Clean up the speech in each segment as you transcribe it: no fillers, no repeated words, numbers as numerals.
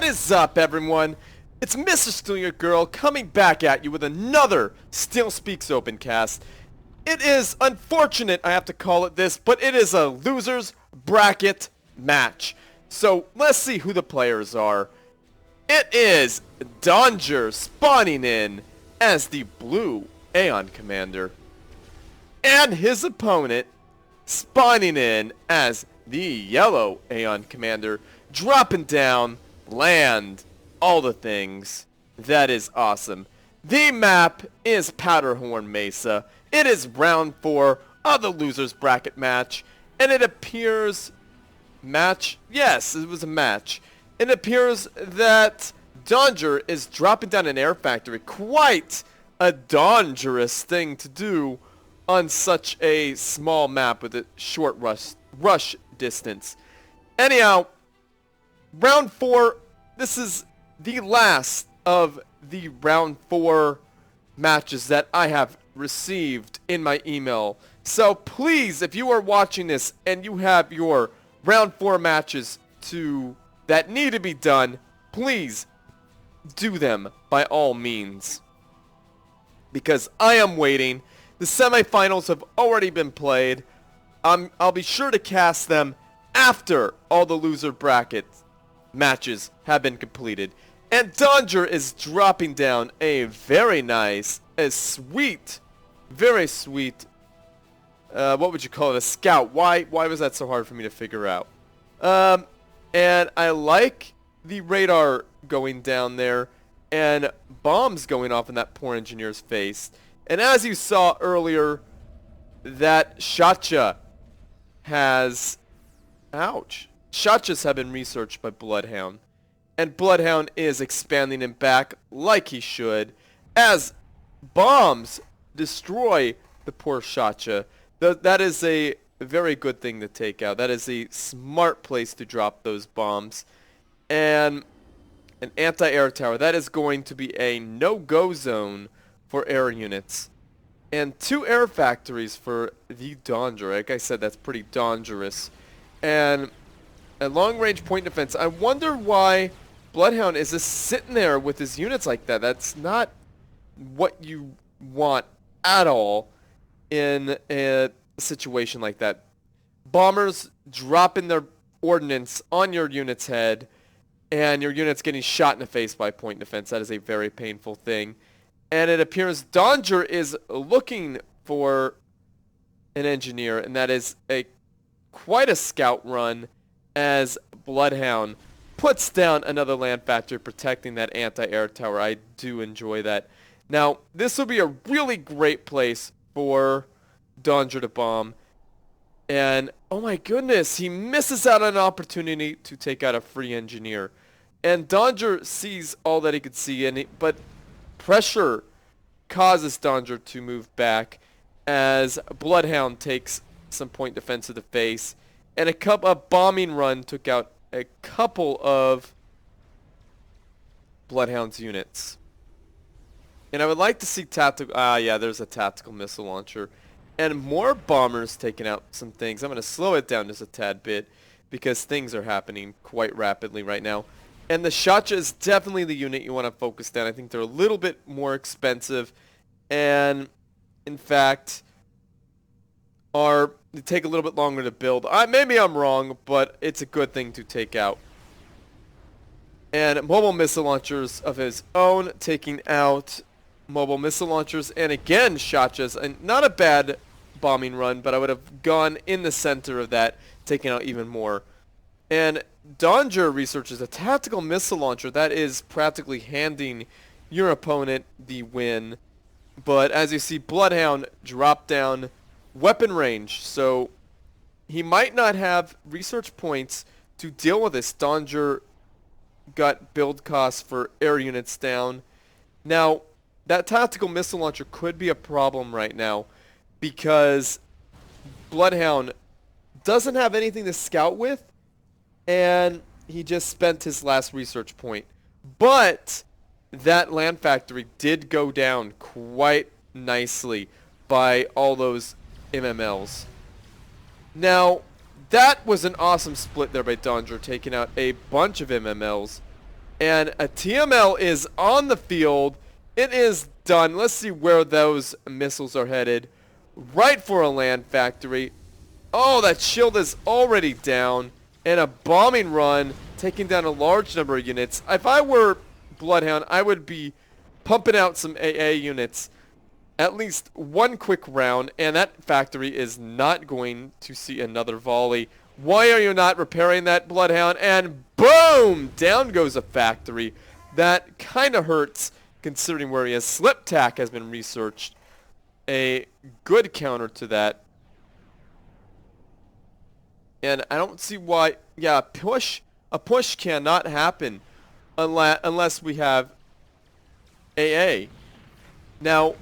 What is up, everyone? It's Mr.StealUrGurl coming back at you with another StealSpeaks Opencast. It is unfortunate I have to call it this, but it is a loser's bracket match. So let's see who the players are. It is Danger spawning in as the blue Aeon Commander, and his opponent spawning in as the yellow Aeon Commander, dropping down, land, all the things. That is awesome. The map is Powderhorn Mesa. It is round 4 of the losers bracket match, and it appears yes, it was a match. It appears that Danger is dropping down an air factory. Quite a dangerous thing to do on such a small map with a short rush distance. Anyhow, round 4, this is the last of the round 4 matches that I have received in my email. So please, if you are watching this and you have your round 4 matches that need to be done, please do them by all means, because I am waiting. The semifinals have already been played. I'll be sure to cast them after all the loser bracket matches have been completed. And Danger is dropping down a very nice, very sweet, what would you call it, a scout. Why was that so hard for me to figure out? And I like the radar going down there and bombs going off in that poor engineer's face. And as you saw earlier, that Shotcha has... Ouch. Shotchas have been researched by Bloodhound. And Bloodhound is expanding him back like he should, as bombs destroy the poor Shotcha. That is a very good thing to take out. That is a smart place to drop those bombs. And an anti-air tower. That is going to be a no-go zone for air units. And 2 air factories for the Danger. Like I said, that's pretty dangerous. And a long-range point defense. I wonder why Bloodhound is just sitting there with his units like that. That's not what you want at all in a situation like that. Bombers dropping their ordnance on your unit's head, and your unit's getting shot in the face by point defense. That is a very painful thing. And it appears Danger is looking for an engineer, and that is quite a scout run, as Bloodhound puts down another land factory protecting that anti-air tower. I do enjoy that. Now, this will be a really great place for Danger to bomb. And, oh my goodness, he misses out on an opportunity to take out a free engineer. And Danger sees all that he could see, but pressure causes Danger to move back as Bloodhound takes some point defense to the face. And a bombing run took out a couple of Bloodhound's units. And I would like to see tactical... yeah, there's a tactical missile launcher. And more bombers taking out some things. I'm going to slow it down just a tad bit, because things are happening quite rapidly right now. And the Shotcha is definitely the unit you want to focus down. I think they're a little bit more expensive. And, in fact, they take a little bit longer to build. Maybe I'm wrong, but it's a good thing to take out. And mobile missile launchers of his own, taking out mobile missile launchers. And again, Shotchas. And not a bad bombing run, but I would have gone in the center of that, taking out even more. And Danger researches a tactical missile launcher. That is practically handing your opponent the win. But as you see, Bloodhound drop down weapon range, so he might not have research points to deal with this. Danger got build costs for air units down. Now, that tactical missile launcher could be a problem right now, because Bloodhound doesn't have anything to scout with, and he just spent his last research point. But that land factory did go down quite nicely by all those MMLs. Now, that was an awesome split there by Danger, taking out a bunch of MMLs. And a TML is on the field. It is done. Let's see where those missiles are headed. Right for a land factory. Oh, that shield is already down. And a bombing run, taking down a large number of units. If I were Bloodhound, I would be pumping out some AA units. At least one quick round, and that factory is not going to see another volley. Why are you not repairing that, Bloodhound? And boom! Down goes a factory. That kind of hurts, considering where he is. Slip tack has been researched. A good counter to that. And I don't see why... Yeah, a push cannot happen unless we have AA. Now,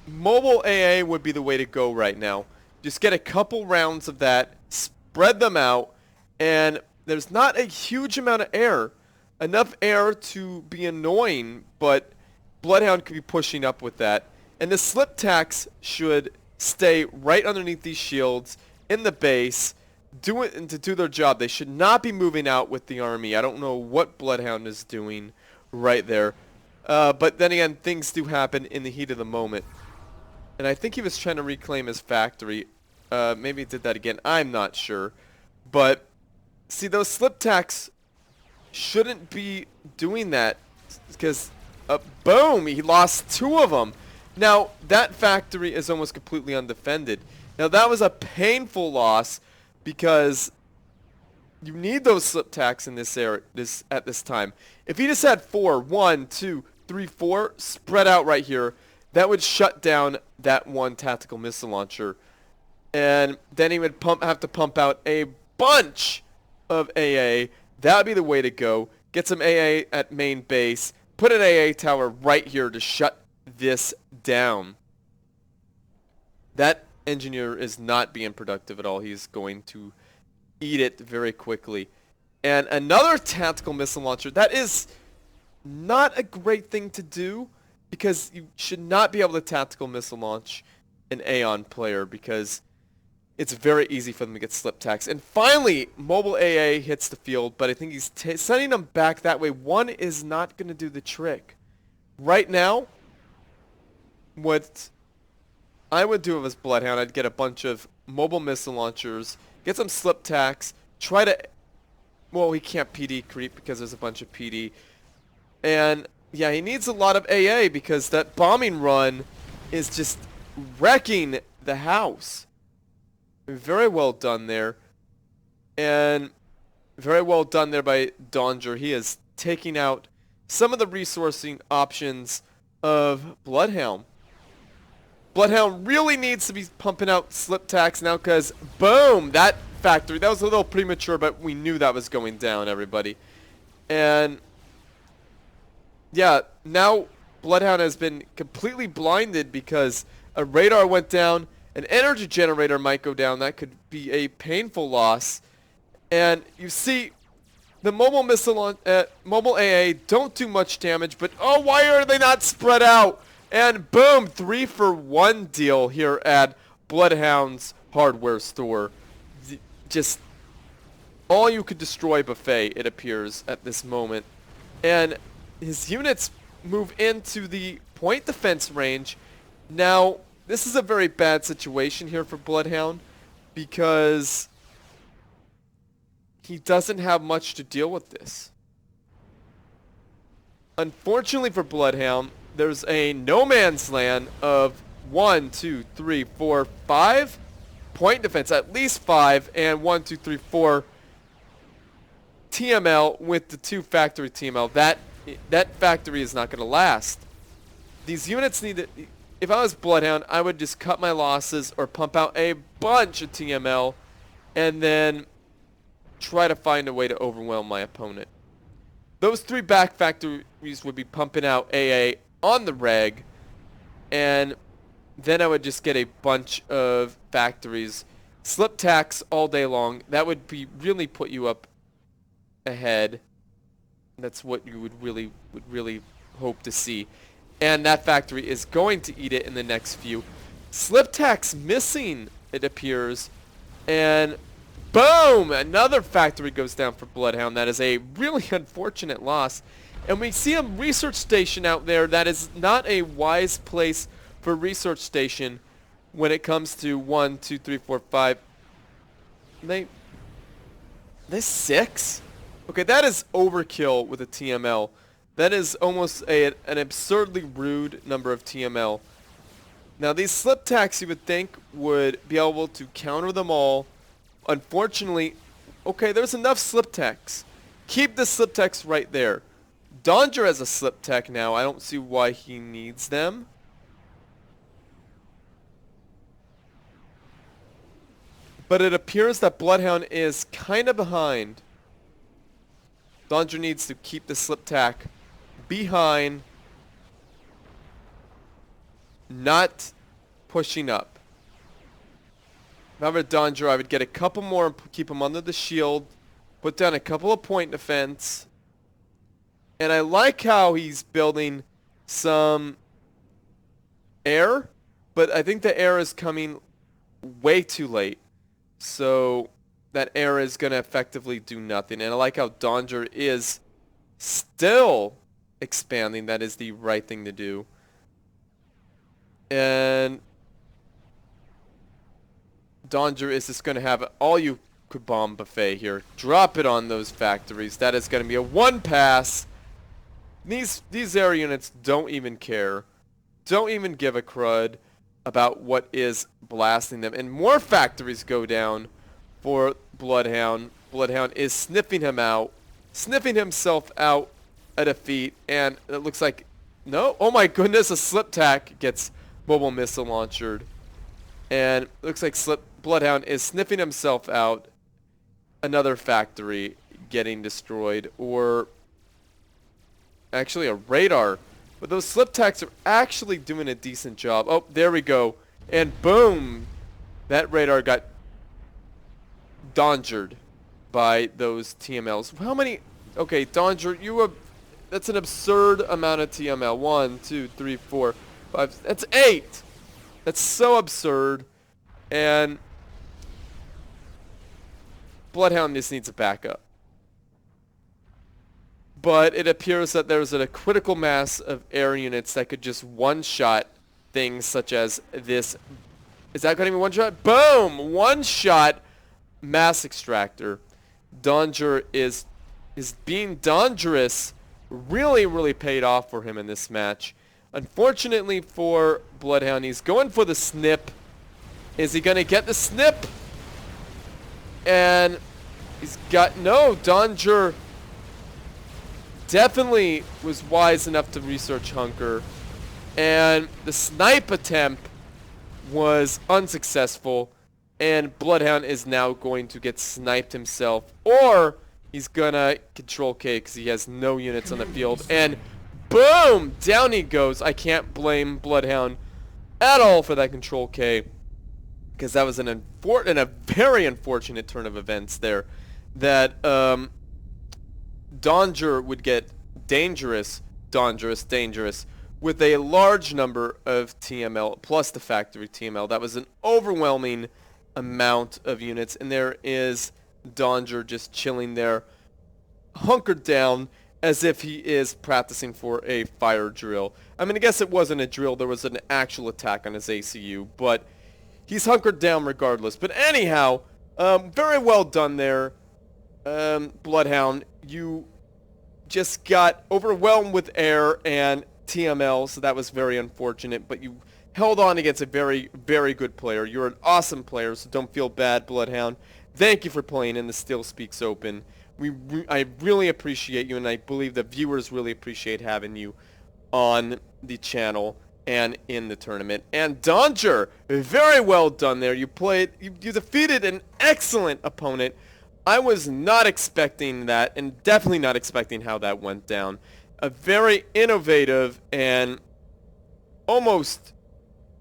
mobile AA would be the way to go right now. Just get a couple rounds of that, spread them out, and there's not a huge amount of air. Enough air to be annoying, but Bloodhound could be pushing up with that. And the slip tacks should stay right underneath these shields in the base, do it and to do their job. They should not be moving out with the army. I don't know what Bloodhound is doing right there. But then again, things do happen in the heat of the moment. And I think he was trying to reclaim his factory. Maybe he did that again. I'm not sure. But, see, those slip tacks shouldn't be doing that. Because, boom, he lost 2 of them. Now, that factory is almost completely undefended. Now, that was a painful loss because you need those slip tacks in this area at this time. If he just had 4, 1, 2, 3, 4 spread out right here, that would shut down that one tactical missile launcher. And then he would have to pump out a bunch of AA. That would be the way to go. Get some AA at main base. Put an AA tower right here to shut this down. That engineer is not being productive at all. He's going to eat it very quickly. And another tactical missile launcher. That is not a great thing to do, because you should not be able to tactical missile launch an Aeon player, because it's very easy for them to get slip tacks. And finally, mobile AA hits the field, but I think he's sending them back that way. One is not going to do the trick. Right now, what I would do as Bloodhound, I'd get a bunch of mobile missile launchers, get some slip tacks, try to... Well, he can't PD creep because there's a bunch of PD. And, yeah, he needs a lot of AA because that bombing run is just wrecking the house. Very well done there. And very well done there by Donger. He is taking out some of the resourcing options of Bloodhound. Bloodhound really needs to be pumping out slip tacks now because, boom, that factory. That was a little premature, but we knew that was going down, everybody. And, yeah, now Bloodhound has been completely blinded because a radar went down. An energy generator might go down. That could be a painful loss. And you see, the mobile missile, mobile AA don't do much damage, but oh, why are they not spread out? And boom, 3-for-1 deal here at Bloodhound's hardware store. Just all you could destroy buffet, it appears, at this moment. And his units move into the point defense range. Now, this is a very bad situation here for Bloodhound because he doesn't have much to deal with this. Unfortunately for Bloodhound, there's a no man's land of 1, 2, 3, 4, 5 point defense, at least 5, and 1, 2, 3, 4 TML with the 2 factory TML. That factory is not going to last. These units need to... If I was Bloodhound, I would just cut my losses or pump out a bunch of TML and then try to find a way to overwhelm my opponent. Those 3 back factories would be pumping out AA on the reg, and then I would just get a bunch of factories, slip tacks all day long. That would be really put you up ahead. That's what you would really hope to see. And that factory is going to eat it in the next few. Slip tacks missing, it appears. And boom! Another factory goes down for Bloodhound. That is a really unfortunate loss. And we see a research station out there that is not a wise place for a research station when it comes to 1, 2, 3, 4, 5. There's 6? Okay, that is overkill with a TML. That is almost an absurdly rude number of TML. Now, these slip tacks you would think would be able to counter them all. Unfortunately, okay, there's enough slip tacks. Keep the slip tacks right there. Danger has a slip tech now. I don't see why he needs them. But it appears that Bloodhound is kind of behind. Danger needs to keep the slip tack behind, not pushing up. If I were Danger, I would get a couple more and keep him under the shield, put down a couple of point defense. And I like how he's building some air, but I think the air is coming way too late. So that air is going to effectively do nothing. And I like how Danger is still expanding. That is the right thing to do. And Danger is just going to have all you could bomb buffet here. Drop it on those factories. That is going to be a one pass. These air units don't even care. Don't even give a crud about what is blasting them. And more factories go down for Bloodhound. Bloodhound is sniffing him out. Sniffing himself out a defeat. And it looks like... No? Oh my goodness, a slip tack gets mobile missile launched. And it looks like Bloodhound is sniffing himself out. Another factory getting destroyed. Or... actually a radar. But those slip tacks are actually doing a decent job. Oh, there we go. And boom! That radar got dangered by those TMLs. How many? Okay, Danger, that's an absurd amount of TML. 1, 2, 3, 4, 5. That's 8! That's so absurd. And Bloodhound just needs a backup. But it appears that there's a critical mass of air units that could just one-shot things such as this. Is that going to be one-shot? Boom! One-shot mass extractor. Danger is being dangerous. Really, really paid off for him in this match. Unfortunately for Bloodhound, he's going for the snip. Is he going to get the snip? And he's got... No, Danger... definitely was wise enough to research Hunker. And the snipe attempt was unsuccessful. And Bloodhound is now going to get sniped himself. Or he's gonna control K because he has no units on the field. And boom! Down he goes. I can't blame Bloodhound at all for that control K. Because that was a very unfortunate turn of events there. That, Danger would get dangerous with a large number of TML plus the factory TML. That was an overwhelming amount of units, and there is Danger just chilling there, hunkered down as if he is practicing for a fire drill. I mean, I guess it wasn't a drill. There was an actual attack on his ACU, but he's hunkered down regardless. But anyhow, very well done there. Bloodhound, you just got overwhelmed with air and TML, so that was very unfortunate, but you held on against a very, very good player. You're an awesome player, so don't feel bad, Bloodhound. Thank you for playing in the StealSpeaks Open. I really appreciate you, and I believe the viewers really appreciate having you on the channel and in the tournament. And Danger, very well done there. You defeated an excellent opponent. I was not expecting that, and definitely not expecting how that went down. A very innovative and almost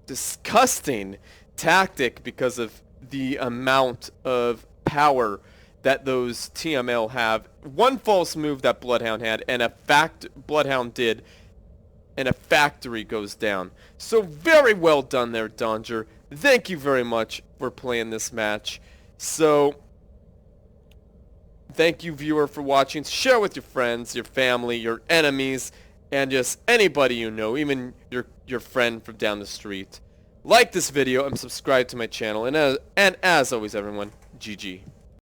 disgusting tactic because of the amount of power that those TML have. One false move that Bloodhound had, and Bloodhound did, and a factory goes down. So very well done there, Danger. Thank you very much for playing this match. So... Thank you, viewer, for watching. Share with your friends, your family, your enemies, and just anybody you know, even your friend from down the street. Like this video and subscribe to my channel. And as always, everyone, GG.